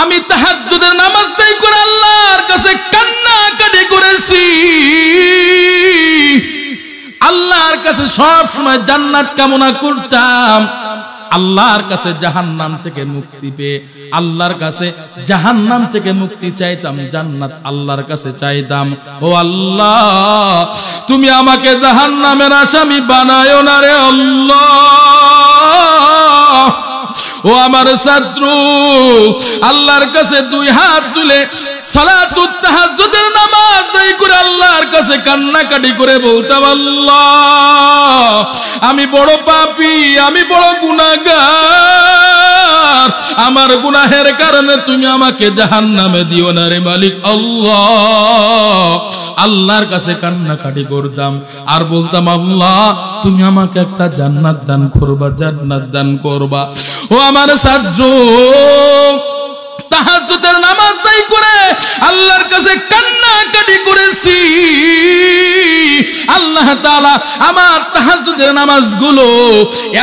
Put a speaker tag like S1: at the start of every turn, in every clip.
S1: আমি তাহাজ্জুদের নামাজ আদায় করে আল্লাহর কাছে কান্নাকাটি করেছি, আল্লাহর কাছে সব সময় জান্নাত কামনা করতাম, আল্লাহর কাছে জাহান্নাম থেকে মুক্তি পেয়ে আল্লাহর কাছে জাহান্নাম থেকে মুক্তি চাইতাম, জান্নাত আল্লাহর কাছে চাইতাম। ও আল্লাহ, তুমি আমাকে জাহান্নামের আসামি বানায়ো না রে আল্লাহ। ও আমার ছাত্র, আল্লাহর কাছে দুই হাত তুলে সালাতুত তাহাজ্জুদের নামাজ আদায় করে আল্লাহর কাছে কান্নাকাটি করে বলতাম, আল্লাহ আমি বড় পাপী, আমি বড় গুনাহগার, আমার গুনাহের কারণে তুমি আমাকে জাহান্নামে দিও না রে মালিক আল্লাহ। আল্লাহর কাছে কান্নাকাটি করতাম আর বলতাম, আল্লাহ তুমি আমাকে একটা জান্নাত দান করবা, জান্নাত দান করবা। ও আমার ছাত্র, তাহাজ্জুদের নামাজ আদায় করে আল্লাহর কাছে কান্নাকাটি করেছি, আল্লাহ তাআলা আমার তাহাজ্জুদের নামাজগুলো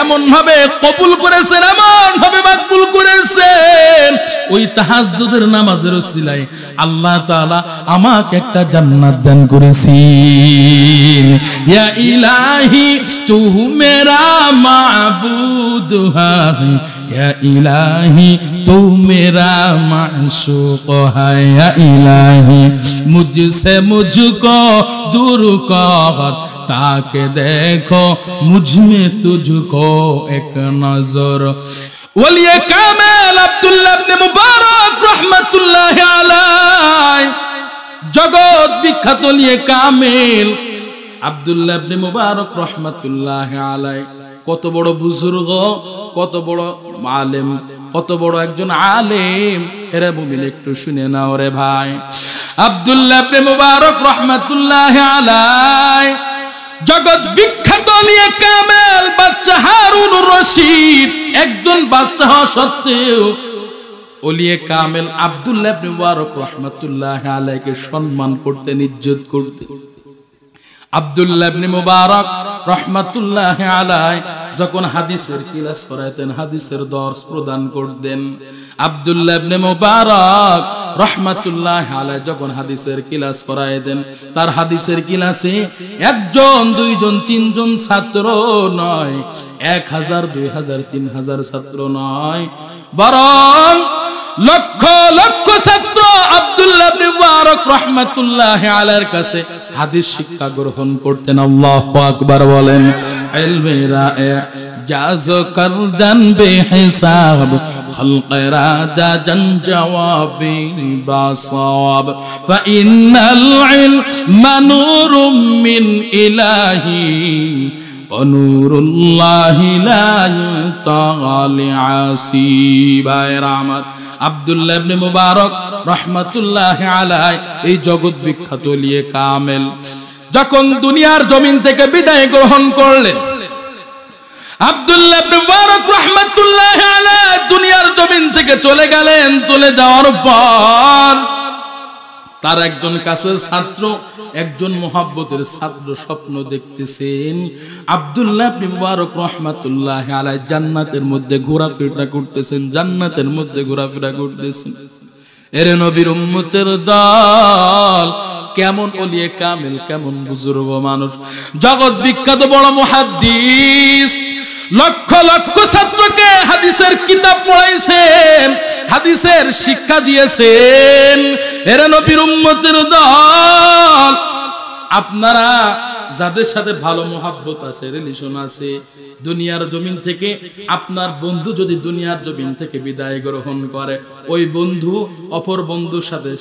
S1: এমন ভাবে কবুল করেছেন, এমন ভাবে মাকবুল করেছেন, ওই তাহাজ্জুদের নামাজের ওসিলায় আল্লাহ তাআলা আমাকে একটা জান্নাত দান করেছেন। ইয়া ইলাহি তু মেরা মাবুদ হ্যায়, ইয়া ইলাহি তু মেরা মাশূক হ্যায়, ইয়া ইলাহি মুঝসে মুঝকো दूर कर, ताके देखो मुझ में तुझको एक नजर। वलिए कामिल अब्दुल्लाह इब्ने मुबारक रहमतुल्लाह अलैहि, जगत विख्यात वलिए कामिल আব্দুল্লাহ ইবনে মুবারক রহমাতুল্লাহ আলাইহি কত বড় বুজুর্গ, কত বড় আলেম, কত বড় একজন আলেম। এরা মুমিন, একটু শুনে নাও রে ভাই। আব্দুল্লাহ ইবনে মুবারক রহমাতুল্লাহ আলাইহি জগৎ বিখ্যাত নিয়ে কামেল বাচ্চা হারুনুর রশিদ, একজন বাচ্চা হওয়া সত্ত্বেও ওলিয়ে কামেল আব্দুল্লাহ ইবনে মুবারক রহমাতুল্লাহ আলাইহিকে সম্মান করতেন, ইজ্জত করতেন। আব্দুল্লাহ ইবনে মুবারক রহমাতুল্লাহ আলাইহি যখন হাদিসের ক্লাস করাতেন, হাদিসের দর্স প্রদান করতেন, আব্দুল্লাহ ইবনে মুবারক রহমাতুল্লাহ আলাইহি যখন হাদিসের ক্লাস করাতেন, তার হাদিসের ক্লাসে একজন, দুইজন, তিনজন ছাত্র নয়, 1000, 2000, 3000 ছাত্র নয়, বরং লক্ষ লক্ষ ছাত্র আব্দুল্লাহ ইবনে মুবারক রহমাতুল্লাহ আলাইহির কাছে হাদিস শিক্ষা গ্রহণ করতেন। আল্লাহু আকবার বলেন। ইলমে রা'জাজ করদান বেহিসাব, খলকে রাদা জন জওয়াবি বাসাব, ফাইনাল ইলমা নূরুম মিন ইলাহি অনুরুল্লাহি লা ইউতালি আসিবায়ে রাহমাত। আব্দুল্লাহ ইবনে মুবারক রহমাতুল্লাহ আলাইহি এই জগৎ বিখ্যাত ওলিয়ে কামেল যখন দুনিয়ার জমিন থেকে বিদায় গ্রহণ করলেন, আব্দুল্লাহ ইবনে মুবারক রহমাতুল্লাহ আলাইহি দুনিয়ার জমিন থেকে চলে গেলেন। চলে যাওয়ার পর তার একজন কাছের ছাত্র, একজন মুহাব্বতের ছাত্র স্বপ্ন দেখতেছেন আব্দুল্লাহ ইবনে মুবারক রহমাতুল্লাহ আলাইহি জান্নাতের মধ্যে ঘোরাফেরা করতেছেন, জান্নাতের মধ্যে ঘোরাফেরা করতেছেন। এরে নবীর উম্মতের দল, কেমন ওলিয়ে কামেল, কেমন বুজুর্গ মানুষ, জগৎ বিখ্যাত বড় মুহাদ্দিস, লক্ষ লক্ষ ছাত্রকে হাদিসের কিতাব পড়াইছেন, হাদিসের শিক্ষা দিয়েছেন। এরা নবীর উম্মতের দল, আপনারা যাদের সাথে ভালো মহব্বত আছে, রিলেশন আছে, দুনিয়ার জমিন থেকে আপনার বন্ধু যদি দুনিয়ার জমিন থেকে বিদায় গ্রহণ করে, ওই বন্ধু অপর বন্ধুর সাথে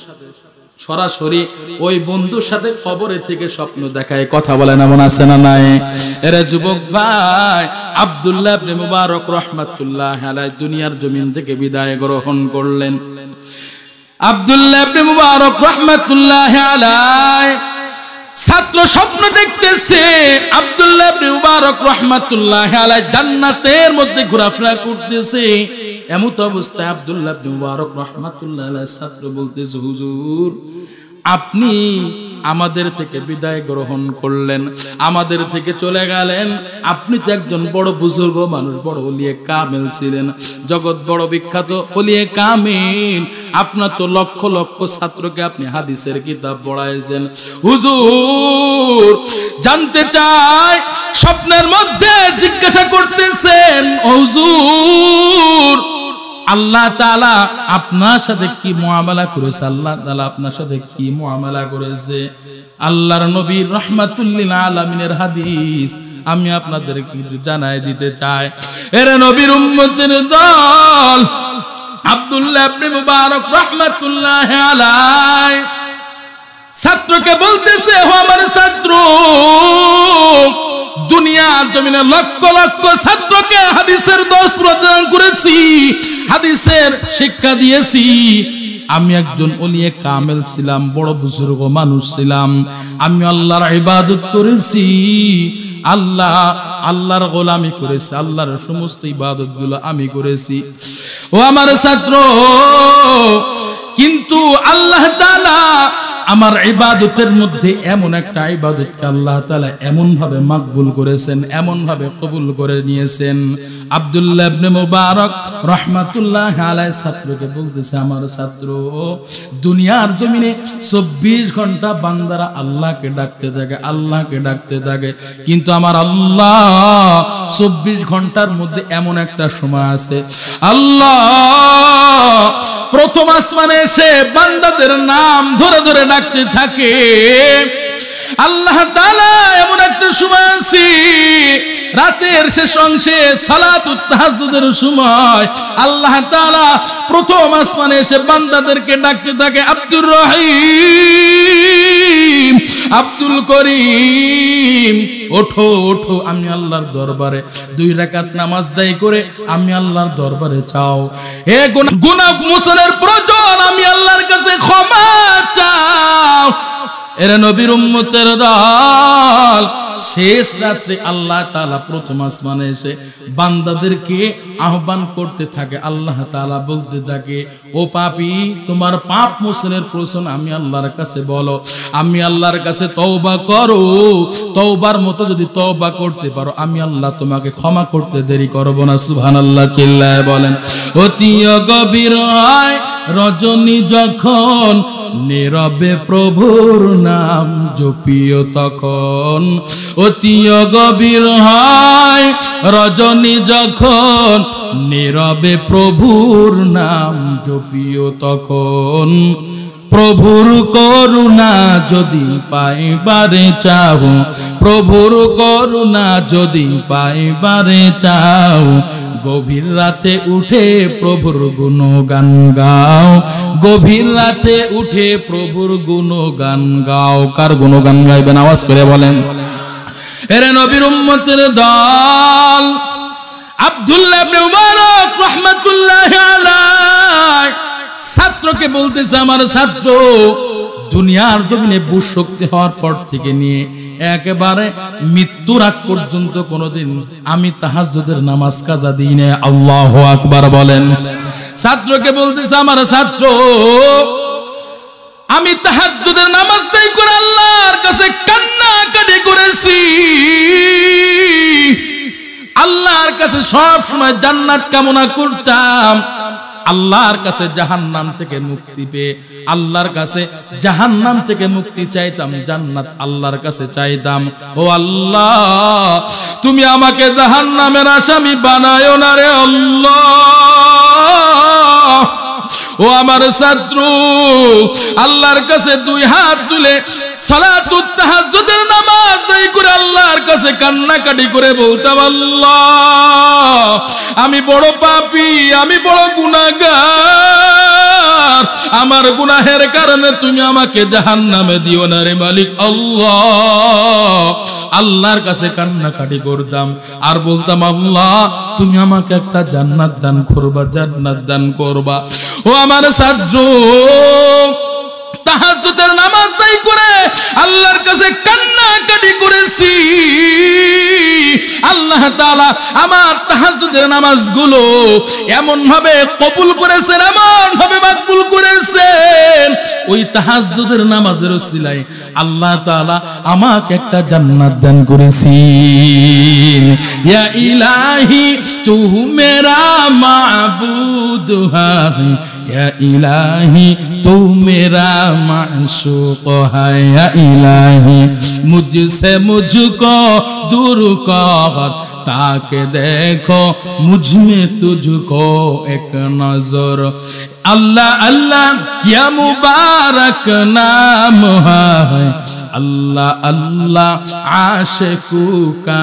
S1: সরাসরি ওই বন্ধুর সাথে কবরে থেকে স্বপ্ন দেখায়, কথা বলেন, এমন আছে না নাই? এরা যুবক ভাই, আব্দুল্লাহ ইবনে মুবারক রহমাতুল্লাহ আলাইহি দুনিয়ার জমিন থেকে বিদায় গ্রহণ করলেন। আব্দুল্লাহ ইবনে মুবারক রহমাতুল্লাহ আলাইহি ছাত্র স্বপ্ন দেখতেছে আব্দুল্লাহ ইবনে মুবারক রহমাতুল্লাহ আলাইহি জান্নাতের মধ্যে ঘোরাফেরা করতেছে। এমত অবস্থায় আব্দুল্লাহ ইবনে মুবারক রহমাতুল্লাহ আলাইহি ছাত্র বলতেছে, হুজুর আপনি আমাদের থেকে বিদায় গ্রহণ করলেন, আমাদের থেকে চলে গেলেন, আপনি তো একজন বড় বুজুর্গ মানুষ, বড় ওলিয়ে কামেল ছিলেন, জগৎ বড় বিখ্যাত ওলিয়ে কামেল, আপনার তো লক্ষ লক্ষ ছাত্রকে আপনি হাদিসের কিতাব পড়াইছেন। হুজুর জানতে চাই, স্বপ্নের মধ্যে জিজ্ঞাসা করতেছেন, হুজুর আল্লাহ তাআলা আপনার সাথে কি মুআমালা করেছে? আল্লাহ তাআলা আপনার সাথে কি মুআমালা করেছে? আল্লাহর নবী রাহমাতুল লিল আলামিনের হাদিস আমি আপনাদেরকে জানাই দিতে চাই। এরে নবীর উম্মতের দল, আব্দুল্লাহ ইবনে মুবারক রাহমাতুল্লাহি আলাইহি ছাত্রকে বলতেছে, ও আমার ছাত্র, দুনিয়ার জমিনে লক্ষ লক্ষ ছাত্রকে হাদিসের দর্শ প্রদান করেছি, হাদিসের শিক্ষা দিয়েছি। আমি একজন ওলিয়ে কামেল ছিলাম, বড় বুজুর্গ মানুষ ছিলাম। আমি আল্লাহর ইবাদত করেছি, আল্লাহর গোলামি করেছি, আল্লাহর সমস্ত ইবাদতগুলো আমি করেছি। ও আমার ছাত্র, কিন্তু আল্লাহ তাআলা আমার ইবাদতের মধ্যে এমন একটা ইবাদতকে আল্লাহ তাআলা এমন ভাবে মাকবুল করেছেন, এমন ভাবে কবুল করে নিয়েছেন। আব্দুল্লাহ ইবনে মুবারক রাহমাতুল্লাহি আলাইহি ছাত্রকে বলতেছে, আমার ছাত্র, দুনিয়ার জমিনে 24 ঘন্টা বান্দারা আল্লাহকে ডাকতে থাকে, আল্লাহকে ডাকতে থাকে, কিন্তু আমার আল্লাহ 24 ঘন্টার মধ্যে এমন একটা সময় আছে, আল্লাহ প্রথম আসমানে এসে বান্দাদের নাম ধরে ধরে ডাকতে থাকে। আল্লাহ তাআলা এমন একটা সময় আছে, রাতের শেষ অংশে সালাতুত তাহাজ্জুদের সময় আল্লাহ তাআলা প্রথম আসমানে এসে বান্দাদেরকে ডাকতে থাকে, আব্দুর রহিম, আব্দুল করিম, ওঠো ওঠো, আমি আল্লাহর দরবারে 2 রাকাত নামাজ আদায় করে আমি আল্লাহর দরবারে চাও। হে গুনাহ মোচনের প্রয়োজন, আমি আল্লাহর কাছে ক্ষমা চাও। এরা নবীর উম্মতের দল, শেষ রাত্রে আল্লাহ তাআলা প্রথম আসমানে এসে বান্দাদেরকে আহ্বান করতে থাকে। আল্লাহ তাআলা বলতে থাকে, ও পাপী, তোমার পাপ মোচনের প্রয়োজন আমি আল্লাহর কাছে বলো, আমি আল্লাহর কাছে তওবা করো। তওবার মতো যদি তওবা করতে পারো, আমি আল্লাহ তোমাকে ক্ষমা করতে দেরি করব না। সুবহানাল্লাহ চিল্লায় বলেন। অতি গভীর হয় রজনী যখন, নীরবে প্রভুর নাম জপিও তখন। অতি গভীর হয় রজনী যখন, নীরবে প্রভুর নাম জপিও তখন। প্রভুর করুণা যদি পাইবারে চাও, প্রভুর করুণা যদি পাইবারে চাও, গভীর রাতে উঠে প্রভুর গুণগান গাও, গভীর রাতে উঠে প্রভুর গুণগান গাও। কার গুণগান গাইবেন? আওয়াজ করে বলেন। এরে নবীর উম্মতের দল, আব্দুল্লাহ ইবনে মুবারক রাহমাতুল্লাহি আলাইহি ছাত্রকে বলতেছে, আমার ছাত্র, দুনিয়ার জমিনে বুঝ শক্তি হওয়ার পর থেকে নিয়ে একেবারে মৃত্যুর আগ পর্যন্ত কোনোদিন আমি তাহাজ্জুদের নামাজ কাজা দিই না। আল্লাহু আকবার বলেন। ছাত্রকে বলতেছে, আমার ছাত্র, আমি তাহাজ্জুদের নামাজ আদায় করে আল্লাহর কাছে কান্নাকাটি করেছি, আল্লাহর কাছে সব সময় জান্নাত কামনা করতাম, আল্লাহর কাছে জাহান্নাম থেকে মুক্তি পেয়ে আল্লাহর কাছে জাহান্নাম থেকে মুক্তি চাইতাম, জান্নাত আল্লাহর কাছে চাইতাম। ও আল্লাহ, তুমি আমাকে জাহান্নামের আসামি বানায়ো না রে আল্লাহ। ও আমার ছাত্র, আল্লাহর কাছে 2 হাত তুলে সালাতুত তাহাজ্জুদের নামাজ আদায় করে আল্লাহর কাছে কান্নাকাটি করে বলতাম, আল্লাহ আমি বড় পাপী, আমি বড় গুনাহগার, আমার গুনাহের কারণে তুমি আমাকে জাহান্নামে দিও না রে মালিক আল্লাহ। আল্লাহর কাছে কান্নাকাটি করতাম আর বলতাম, আল্লাহ তুমি আমাকে একটা জান্নাত দান করবা, জান্নাত দান করবা। ও আমার ছাত্র, তাহাজ্জুদের নামাজ আদায় করে আল্লাহর কাছে কান্নাকাটি করেছি, আল্লাহ তাআলা আমার তাহাজ্জুদের নামাজগুলো এমন ভাবে কবুল করেছেন, এমন ভাবে মাকবুল করেছেন, ওই তাহাজ্জুদের নামাজের ওসিলায় আল্লাহ তাআলা আমাকে একটা জান্নাত দান করেছেন। ইয়া ইলাহি তু মেরা মাবুদ হ্যায়, या इलाही तू मेरा माशूक है या इलाही मुझसे मुझको दूर कर ताकि देखो मुझ में तुझको एक नजर अल्लाह अल्लाह क्या मुबारक नाम है अल्लाह अल्लाह आशिकू का